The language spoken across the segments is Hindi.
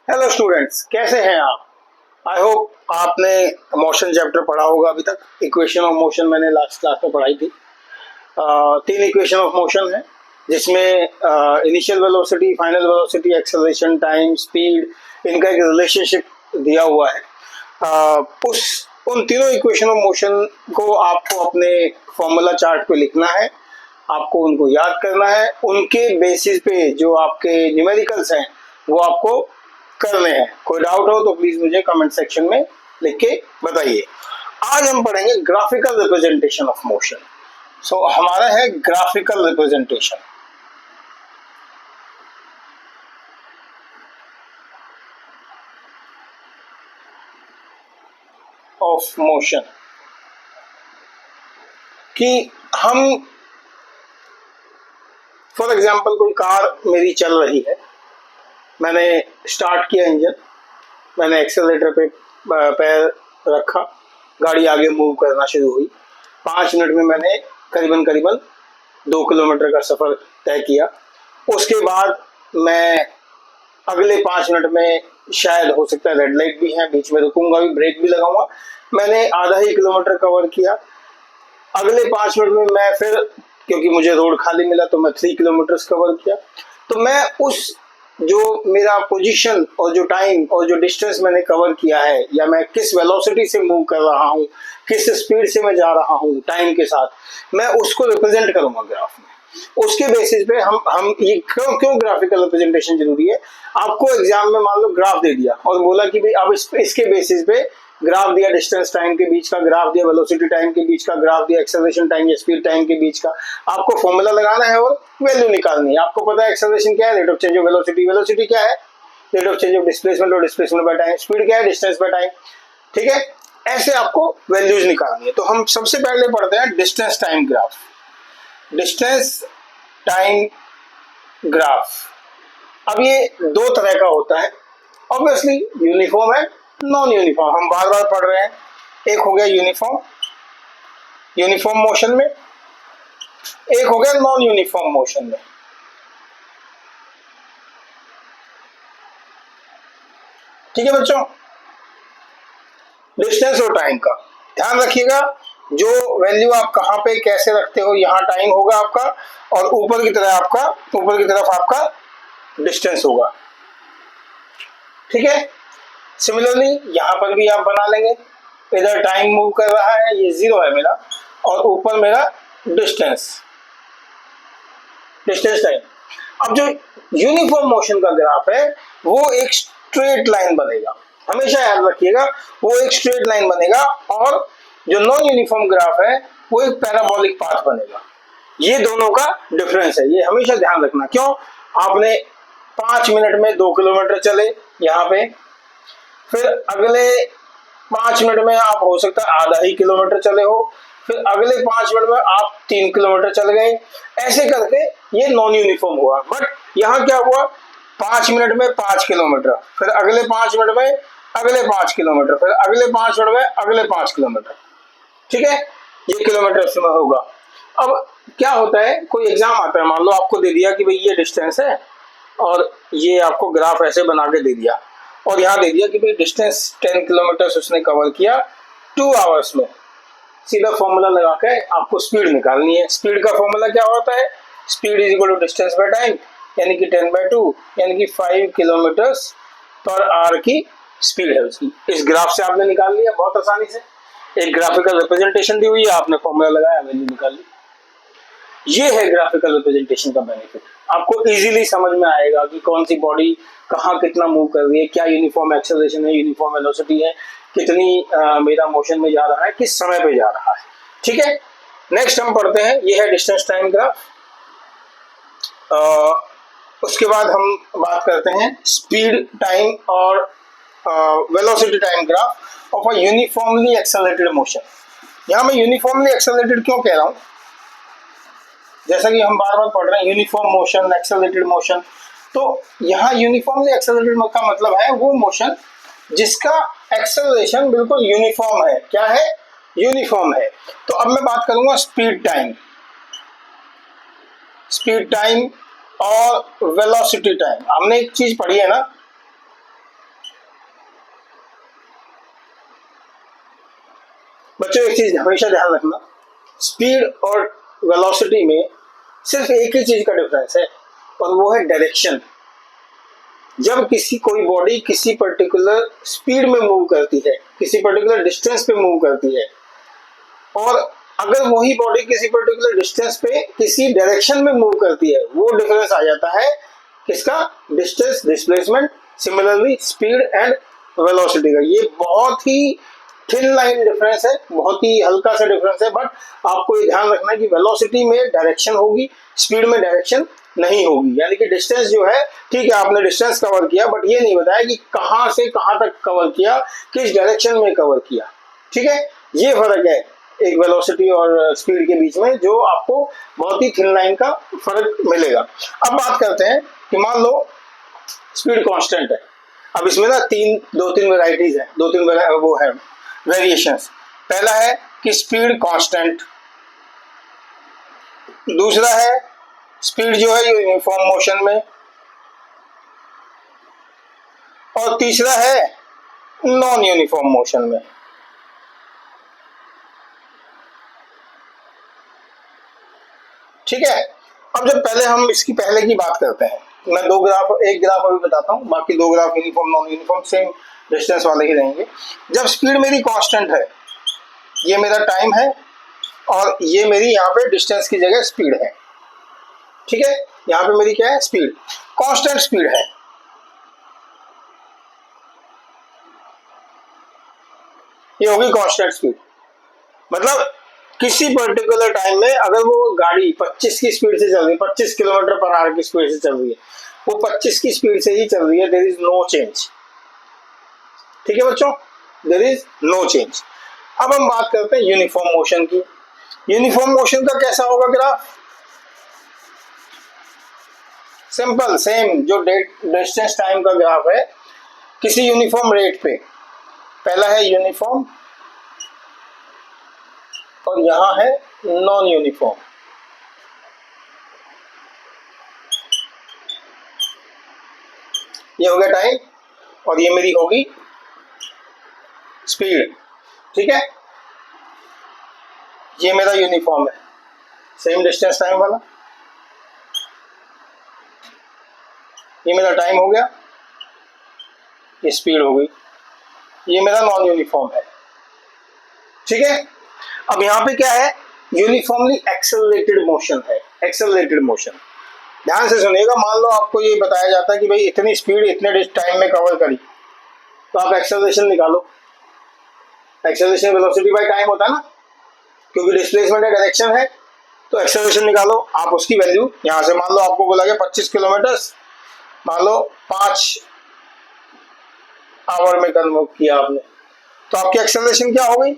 हेलो स्टूडेंट्स, कैसे हैं आप? आई होप आपने मोशन चैप्टर पढ़ा होगा अभी तक। इक्वेशन ऑफ मोशन मैंने लास्ट क्लास में पढ़ाई थी। तीन इक्वेशन ऑफ मोशन है जिसमें initial velocity, final velocity, acceleration, time, speed, इनका एक रिलेशनशिप दिया हुआ है। उस उन तीनों इक्वेशन ऑफ मोशन को आपको अपने फॉर्मूला चार्ट पे लिखना है, आपको उनको याद करना है। उनके बेसिस पे जो आपके न्यूमेरिकल्स हैं वो आपको करने हैं। कोई डाउट हो तो प्लीज मुझे कमेंट सेक्शन में लिख के बताइए। आज हम पढ़ेंगे ग्राफिकल रिप्रेजेंटेशन ऑफ मोशन। सो हमारा है ग्राफिकल रिप्रेजेंटेशन ऑफ मोशन कि हम फॉर एग्जांपल कोई कार मेरी चल रही है, मैंने स्टार्ट किया इंजन, मैंने एक्सेलरेटर पे पैर रखा, गाड़ी आगे मूव करना शुरू हुई। 5 मिनट में मैंने करीबन करीबन 2 किलोमीटर का सफर तय किया। उसके बाद मैं अगले 5 मिनट में शायद हो सकता है रेड लाइट भी है, बीच में रुकूंगा भी, ब्रेक भी लगाऊंगा। मैंने आधा ही किलोमीटर कवर किया। अगले 5 मिनट में मैं फिर, क्योंकि मुझे रोड खाली मिला, तो मैं 3 किलोमीटर कवर किया। तो मैं उस जो मेरा पोजीशन और जो टाइम और जो डिस्टेंस मैंने कवर किया है, या मैं किस वेलोसिटी से मूव कर रहा हूँ, किस स्पीड से मैं जा रहा हूँ टाइम के साथ, मैं उसको रिप्रेजेंट करूंगा ग्राफ में। उसके बेसिस पे हम ये क्यों क्यों ग्राफिकल रिप्रेजेंटेशन जरूरी है। आपको एग्जाम में मान लो ग्राफ दे दिया और बोला कि भाई अब इसके बेसिस पे ग्राफ दिया, डिस्टेंस टाइम के बीच का ग्राफ दिया, वेलोसिटी टाइम के बीच का ग्राफ दिया, एक्सेलरेशन टाइम या स्पीड टाइम के बीच का। आपको फॉर्मूला लगाना है और वैल्यू निकालनी है। आपको पता है एक्सेलरेशन क्या है, rate of change of velocity, velocity क्या है, rate of change of displacement और डिस्प्लेसमेंट बाय टाइम, स्पीड क्या है, डिस्टेंस बाय टाइम। ठीक है, ऐसे आपको वैल्यूज निकालनी है। तो हम सबसे पहले पढ़ते हैं distance time graph. Distance time graph, अब ये दो तरह का होता है। ऑब्वियसली यूनिफॉर्म है, नॉन यूनिफॉर्म, हम बार बार पढ़ रहे हैं। एक हो गया यूनिफॉर्म, यूनिफॉर्म मोशन में, एक हो गया नॉन यूनिफॉर्म मोशन में। ठीक है बच्चों, डिस्टेंस और टाइम का ध्यान रखिएगा। जो वैल्यू आप कहाँ पे कैसे रखते हो, यहाँ टाइम होगा आपका और ऊपर की तरफ आपका डिस्टेंस होगा। ठीक है, सिमिलरली यहां पर भी आप बना लेंगे। इधर टाइम मूव कर रहा है, ये 0 है मेरा, और ऊपर मेरा डिस्टेंस टाइम। अब जो यूनिफॉर्म मोशन का ग्राफ है वो एक स्ट्रेट लाइन बनेगा, हमेशा याद रखिएगा, वो एक स्ट्रेट लाइन बनेगा। और जो नॉन यूनिफॉर्म ग्राफ है वो एक पैराबोलिक पाथ बनेगा। ये दोनों का डिफरेंस है, ये हमेशा ध्यान रखना। क्यों? आपने 5 मिनट में 2 किलोमीटर चले यहाँ पे, फिर अगले 5 मिनट में आप हो सकता है आधा ही किलोमीटर चले हो, फिर अगले 5 मिनट में आप 3 किलोमीटर चल गए। ऐसे करके ये नॉन यूनिफॉर्म हुआ। बट यहाँ क्या हुआ, 5 मिनट में 5 किलोमीटर, फिर अगले 5 मिनट में अगले 5 किलोमीटर, फिर अगले 5 मिनट में अगले 5 किलोमीटर। ठीक है, ये किलोमीटर में होगा। अब क्या होता है, कोई एग्जाम आता है, मान लो आपको दे दिया कि भाई ये डिस्टेंस है और ये आपको ग्राफ ऐसे बना के दे दिया, और यहाँ दे दिया कि भाई डिस्टेंस 10 किलोमीटर उसने कवर किया 2 आवर्स में। सीधा फॉर्मूला लगा के आपको स्पीड निकालनी है। स्पीड का फॉर्मूला क्या होता है, speed is equal to distance by time, यानी कि 10/2, यानी कि 5 किलोमीटर पर आवर की स्पीड है उसकी। इस ग्राफ से आपने निकाल लिया बहुत आसानी से। एक ग्राफिकल रिप्रेजेंटेशन दी हुई है, आपने फॉर्मूला लगाया, वैल्यू निकाल ली। ये है ग्राफिकल रिप्रेजेंटेशन का बेनिफिट। आपको इजीली समझ में आएगा कि कौन सी बॉडी कहाँ कितना मूव कर रही है, क्या यूनिफॉर्म एक्सेलरेशन है, यूनिफॉर्म वेलोसिटी है, कितनी मेरा मोशन में जा रहा है, किस समय पे जा रहा है। ठीक है, नेक्स्ट हम पढ़ते हैं, ये है डिस्टेंस टाइम ग्राफ। उसके बाद हम बात करते हैं स्पीड टाइम और velocity time graph of a uniformly accelerated motion. यहाँ मैं यूनिफॉर्मली एक्सेलरेटेड क्यों कह रहा हूँ, जैसा कि हम बार बार पढ़ रहे हैं यूनिफॉर्म मोशन, एक्सेलरेटेड मोशन। तो यहाँ यूनिफॉर्मली एक्सेलरेटेड का मतलब है वो मोशन जिसका एक्सेलरेशन बिल्कुल यूनिफॉर्म है। क्या है, यूनिफॉर्म है। तो अब मैं बात करूंगा स्पीड टाइम और वेलोसिटी टाइम। हमने एक चीज पढ़ी है ना, बच्चों एक चीज हमेशा ध्यान रखना, स्पीड और वेलोसिटी में सिर्फ एक ही चीज का डिफरेंस है और वो है डायरेक्शन। जब कोई बॉडी किसी पर्टिकुलर स्पीड में मूव करती है, किसी पर्टिकुलर डिस्टेंस पे मूव करती है, और अगर वही बॉडी किसी पर्टिकुलर डिस्टेंस पे किसी डायरेक्शन में मूव करती है, वो डिफरेंस आ जाता है किसका? Distance, displacement, similarly speed and velocity का। ये बहुत ही थिन लाइन डिफरेंस है, बहुत ही हल्का सा डिफरेंस है, बट आपको ये ध्यान रखना है कि वेलोसिटी में डायरेक्शन होगी, स्पीड में डायरेक्शन नहीं होगी। यानी कि डिस्टेंस जो है, ठीक है आपने डिस्टेंस कवर किया, बट ये नहीं बताया कि कहां से कहां तक कवर किया, किस डायरेक्शन में कवर किया। ठीक है, ये फर्क है एक वेलोसिटी और स्पीड के बीच में, जो आपको बहुत ही थिन लाइन का फर्क मिलेगा। अब बात करते हैं कि मान लो स्पीड कांस्टेंट है। अब इसमें ना दो तीन वेराइटीज है, वो है वेरिएशंस। पहला है कि स्पीड कांस्टेंट, दूसरा है स्पीड जो है यूनिफॉर्म मोशन में, और तीसरा है नॉन यूनिफॉर्म मोशन में। ठीक है, अब जब पहले हम इसकी पहले की बात करते हैं, मैं एक ग्राफ अभी बताता हूँ, बाकी दो graph uniform non uniform same distance वाले ही रहेंगे। जब स्पीड मेरी कांस्टेंट है, ये मेरा टाइम है और ये मेरी यहाँ पे डिस्टेंस की जगह स्पीड है। ठीक है, यहाँ पे मेरी क्या है? स्पीड, कांस्टेंट स्पीड है। ये होगी कांस्टेंट स्पीड, मतलब किसी पर्टिकुलर टाइम में अगर वो गाड़ी 25 की स्पीड से चल रही है, 25 किलोमीटर पर आवर की स्पीड से चल रही है, वो 25 की स्पीड से ही चल रही है, देयर इज नो चेंज। ठीक है बच्चों, देयर इज नो चेंज। अब हम बात करते हैं यूनिफॉर्म मोशन की। यूनिफॉर्म मोशन का कैसा होगा ग्राफ? सिंपल, सेम जो डिस्टेंस टाइम का ग्राफ है, किसी यूनिफॉर्म रेट पे। पहला है यूनिफॉर्म और यहां है नॉन यूनिफॉर्म। ये हो गया टाइम और ये मेरी होगी स्पीड। ठीक है, ये मेरा यूनिफॉर्म है, सेम डिस्टेंस टाइम वाला। ये मेरा टाइम हो गया, ये स्पीड हो गई, ये मेरा नॉन यूनिफॉर्म है। ठीक है, अब यहाँ पे क्या है? यूनिफॉर्मली एक्सेलरेटेड मोशन है, एक्सेलरेटेड मोशन। ध्यान से सुनिएगा, मान लो आपको ये बताया जाता है कि भाई इतनी स्पीड इतने टाइम में कवर करी, तो आप एक्सेलरेशन निकालो। एक्सेलरेशन वेलोसिटी बाय टाइम होता है ना, क्योंकि डिस्प्लेसमेंट है, डायरेक्शन है, तो एक्सेलरेशन निकालो। आप उसकी वैल्यू यहाँ से, मान लो आपको बोला गया 25 किलोमीटर, मान लो 5 आवर में कन्वर्ट किया आपने, तो आपकी एक्सेलरेशन क्या हो गई?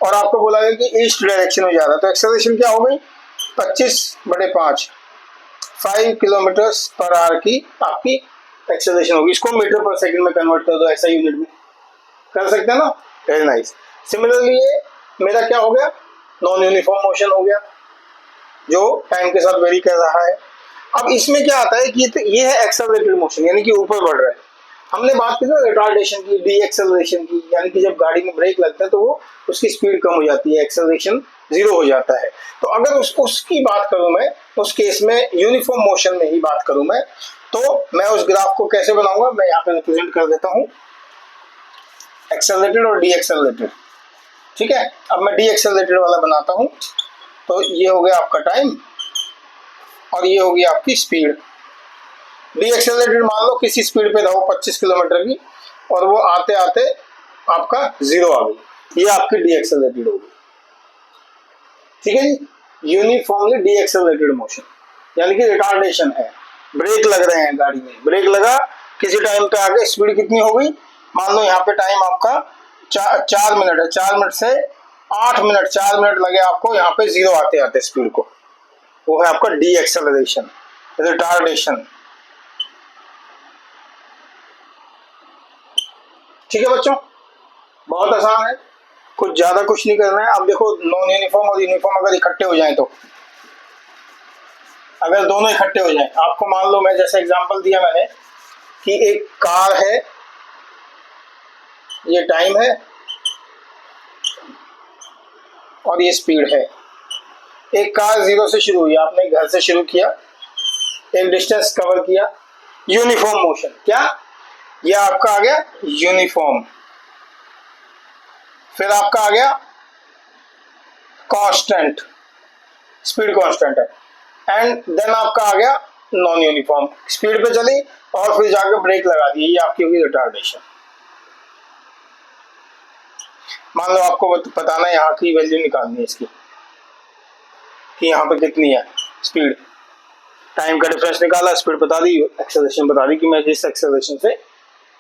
और आपको बोला गया कि ईस्ट डायरेक्शन में जा रहा है, तो एक्सेलरेशन क्या हो गई? 25/5, 5 किलोमीटर पर आवर की आपकी एक्सेलरेशन होगी। इसको मीटर पर सेकंड में कन्वर्ट कर दो, ऐसा यूनिट में कर सकते हैं ना। Very nice. सिमिलरली ये मेरा क्या हो गया? नॉन यूनिफॉर्म मोशन हो गया, जो टाइम के साथ वेरी कर रहा है। अब इसमें क्या आता है कि ये है एक्सेलरेटेड मोशन, यानी कि ऊपर बढ़ रहा है। हमने बात की ना रिटार्डेशन की, डी एक्सेलरेशन की, यानी कि जब गाड़ी में ब्रेक लगता है तो वो उसकी स्पीड कम हो जाती है, एक्सेलरेशन 0 हो जाता है। तो अगर उसकी बात करूं मैं, उस केस में यूनिफॉर्म मोशन में ही बात करूं मैं, तो मैं उस ग्राफ को कैसे बनाऊंगा? मैं यहाँ पे रिप्रेजेंट कर देता हूँ एक्सेलरेटेड और डी एक्सेलरेटेड। ठीक है, अब मैं डी एक्सेलरेटेड वाला बनाता हूँ। तो ये हो गया आपका टाइम और ये होगी आपकी स्पीड। डी एक्सेलरेटेड मान लो किसी स्पीड पे रहो 25 किलोमीटर की, और वो आते आते आपका 0 आ गई, ये आपकी डी एक्सेलरेटेड होगी। ठीक है जी, यूनिफॉर्मली डी एक्सेलरेटेड मोशन, यानी कि रिटार्डेशन है, ब्रेक लग रहे हैं गाड़ी में, ब्रेक लगा किसी टाइम पे आगे, स्पीड कितनी हो गई? मान लो यहाँ पे टाइम आपका 4 मिनट है, 4 मिनट से 8 मिनट, 4 मिनट लगे आपको यहाँ पे 0 आते आते स्पीड को, वो है आपका डी एक्सेलरेशन, रिटार्डेशन। ठीक है बच्चों, बहुत आसान है, कुछ ज्यादा कुछ नहीं करना है। अब देखो नॉन यूनिफॉर्म और यूनिफॉर्म अगर इकट्ठे हो जाएं, तो अगर दोनों इकट्ठे हो जाएं, आपको मान लो मैं जैसे एग्जांपल दिया मैंने कि एक कार है, ये टाइम है, और ये स्पीड है। एक कार 0 से शुरू हुई, आपने घर से शुरू किया, एक डिस्टेंस कवर किया, यूनिफॉर्म मोशन। क्या? ये आपका आ गया यूनिफॉर्म। फिर आपका आ गया कांस्टेंट, स्पीड कांस्टेंट है। एंड देन आपका आ गया नॉन यूनिफॉर्म, स्पीड पे चली और फिर जाकर ब्रेक लगा दी, ये आपकी होगी रिटार्डेशन। मान लो आपको बताना है यहाँ की वैल्यू निकालनी है इसकी कि यहाँ पे कितनी है स्पीड। टाइम का डिफरेंस निकाला, स्पीड बता दी, एक्सेलरेशन बता दी कि मैं जिस एक्सेलरेशन से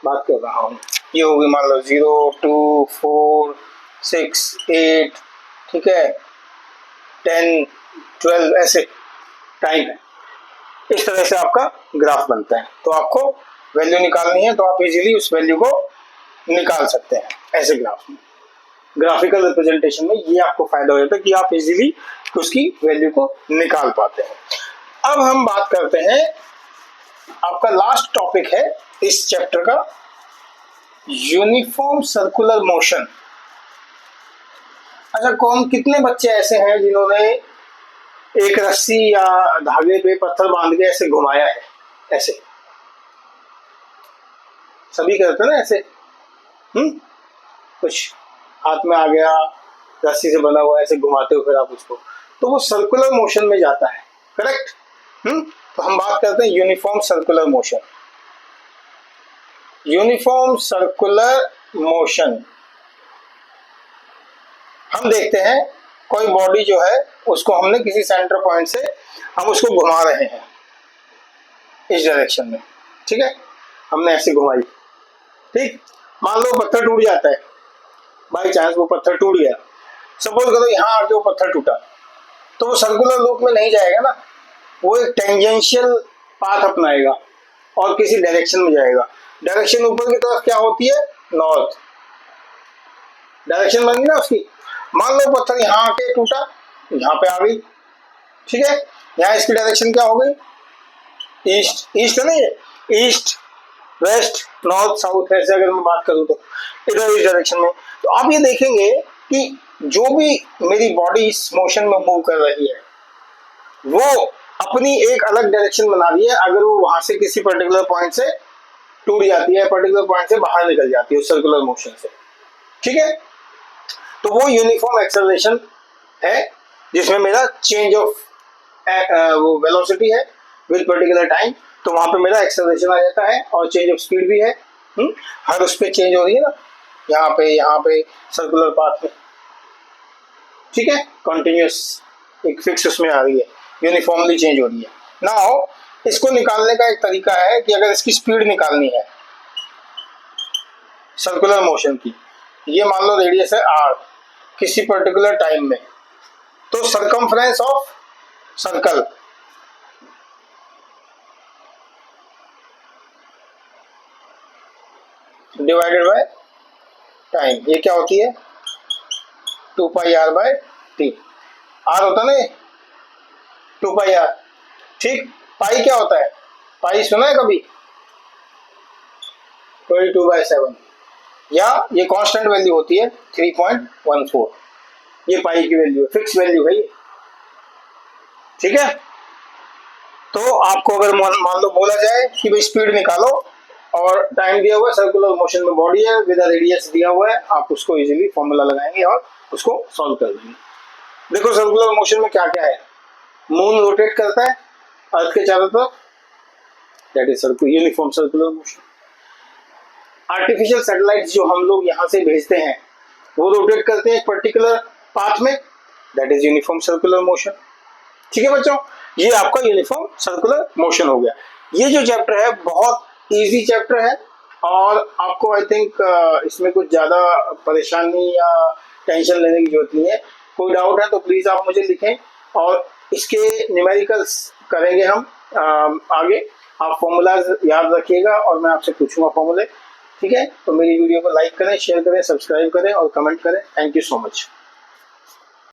बात कर रहा हूँ। ये होगी मान लो 0, 2, 4, 6, 8, ठीक है, 10, 12, ऐसे टाइम है। इस तरह से आपका ग्राफ बनता है। तो आपको वैल्यू निकालनी है तो आप इजीली उस वैल्यू को निकाल सकते हैं ऐसे ग्राफ में। ग्राफिकल रिप्रेजेंटेशन में ये आपको फायदा हो जाता है कि आप इजीली उसकी वैल्यू को निकाल पाते हैं। अब हम बात करते हैं, आपका लास्ट टॉपिक है इस चैप्टर का, यूनिफॉर्म सर्कुलर मोशन। अच्छा, कितने बच्चे ऐसे हैं जिन्होंने एक रस्सी या धागे पे पत्थर बांध के ऐसे घुमाया है? ऐसे सभी करते हैं ना ऐसे। कुछ हाथ में आ गया, रस्सी से बना हुआ, ऐसे घुमाते हो फिर आप उसको, तो वो सर्कुलर मोशन में जाता है। करेक्ट। तो हम बात करते हैं uniform circular motion. Uniform circular motion हम देखते हैं कोई बॉडी जो है उसको हमने किसी सेंटर पॉइंट से हम उसको घुमा रहे हैं इस डायरेक्शन में, ठीक है, हमने ऐसे घुमाई, ठीक। मान लो पत्थर टूट जाता है, बाई चांस वो पत्थर टूट गया, सपोज करो यहाँ आके वो पत्थर टूटा, तो वो सर्कुलर लूप में नहीं जाएगा ना, वो एक टेंजेंशियल पाथ अपनाएगा और किसी डायरेक्शन में जाएगा। डायरेक्शन ऊपर की तरफ क्या होती है? नॉर्थ। डायरेक्शन बन गई ना उसकी। मान लो पत्थर यहाँ आके टूटा, यहाँ पे आ गई, ठीक है, यहाँ इसकी डायरेक्शन क्या हो गई? ईस्ट। ईस्ट है ना, ये ईस्ट, वेस्ट, नॉर्थ, साउथ, ऐसे अगर मैं बात करूँ तो इधर इस डायरेक्शन में। तो आप ये देखेंगे कि जो भी मेरी बॉडी इस मोशन में मूव कर रही है वो अपनी एक अलग डायरेक्शन बना रही है। अगर वो वहां से किसी पर्टिकुलर पॉइंट से टूट जाती है, पर्टिकुलर पॉइंट से बाहर निकल जाती है उस सर्कुलर मोशन से, ठीक है, तो वो यूनिफॉर्म एक्सेलरेशन है जिसमें मेरा चेंज ऑफ वो वेलोसिटी है विद पर्टिकुलर टाइम, तो वहां पे मेरा एक्सेलरेशन आ जाता है और चेंज ऑफ स्पीड भी है। हर उस पे चेंज हो रही है ना, यहाँ पे सर्कुलर पाथ में, ठीक है, कंटिन्यूस एक फिक्स उसमें आ रही है, यूनिफॉर्मली चेंज हो रही है। नाउ इसको निकालने का एक तरीका है कि अगर इसकी स्पीड निकालनी है सर्कुलर मोशन की, ये मान लो रेडियस है r किसी पर्टिकुलर टाइम में, तो circumference of circle divided by time, ये क्या होती है? 2 पाई r बाय t। r होता है ना 2 पाई r, ठीक। पाई क्या होता है? पाई सुना है कभी? 22/7, या ये कांस्टेंट वैल्यू होती है 3.14, ये पाई की वैल्यू है, फिक्स वैल्यू है ये, ठीक है। तो आपको अगर मान लो बोला जाए कि भाई स्पीड निकालो और टाइम दिया हुआ है, सर्कुलर मोशन में बॉडी है, विद रेडियस दिया हुआ है, आप उसको इजीली फॉर्मूला लगाएंगे और उसको सॉल्व कर देंगे। देखो सर्कुलर मोशन में क्या क्या है, मून रोटेट करता है अर्थ के चारों तरफ, that is uniform circular motion. Artificial satellites जो हम लोग यहाँ से भेजते हैं वो रोटेट करते हैं एक पर्टिकुलर पाथ में, that is uniform circular motion, ठीक है बच्चों। ये आपका यूनिफॉर्म सर्कुलर मोशन हो गया। ये जो चैप्टर है बहुत इजी चैप्टर है और आपको आई थिंक इसमें कुछ ज़्यादा परेशानी या टेंशन लेने की जरूरत नहीं है। कोई डाउट है तो प्लीज़ आप मुझे लिखें और इसके न्यूमेरिकल्स करेंगे हम आगे। आप फॉर्मूलाज याद रखिएगा और मैं आपसे पूछूंगा फॉर्मूले, ठीक है। तो मेरी वीडियो को लाइक करें, शेयर करें, सब्सक्राइब करें और कमेंट करें। Thank you so much.